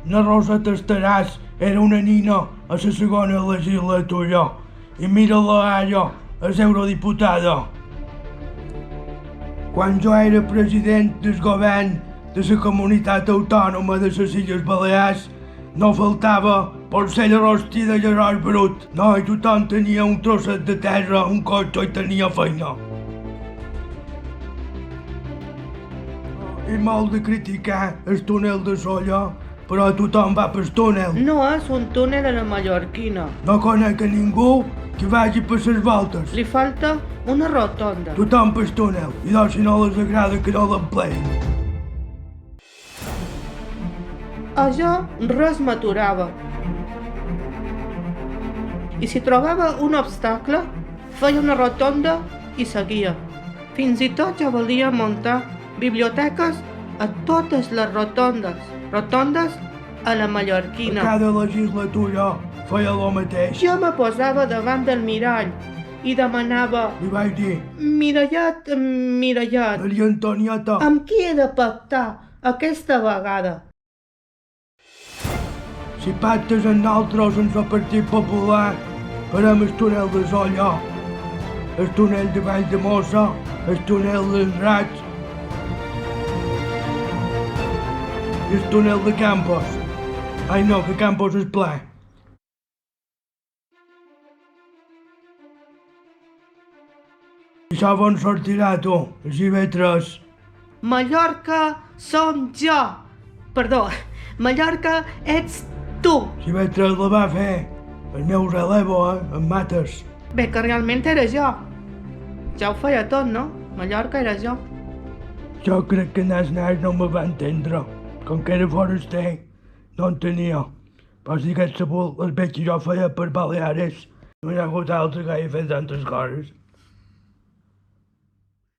La Rosa Tastaràs era una nina a la segona legislatura i mira-la ara, és eurodiputada. Quan jo era president del govern de la comunitat autònoma de les Illes Balears, no faltava porcell rostit de l'arròs brut. No, i tothom tenia un trosset de terra, un cotxe i tenia feina. I molt de criticar el túnel de Solla, però tothom va pel túnel. No és un túnel a la mallorquina. No conec a ningú que vagi per les voltes. Li falta una rotonda. Tothom pel túnel, i doncs si no les agrada que no l'empleïn. A jo res m'aturava. I si trobava un obstacle, feia una rotonda i seguia. Fins i tot ja volia muntar biblioteques a totes les rotondes. Rotondes a la mallorquina. Cada legislatura feia el mateix. Jo me posava davant del mirall i demanava: Li vaig dir: mirallet, mirallet, Maria Antonieta, amb qui he de pactar aquesta vegada? si pactes amb nosaltres en el Partit Popular, farem el túnel de Solla, el túnel de Valldemossa, el túnel del Raig i el túnel de Campos. Ai no, que Campos és ple. I això on sortirà tu, els IB3? Mallorca som jo. Perdó, Mallorca ets tu. Si IB3 la va fer, el meu relevo, en mates. Bé, que realment era jo. Ja ho feia tot, no? Mallorca era jo. Jo crec que Nas no me va entendre. Com que era foraster, no en tenia. Però si aquest sabut les veig que jo feia per Baleares, no hi ha hagut altre que hagi fet tantes coses.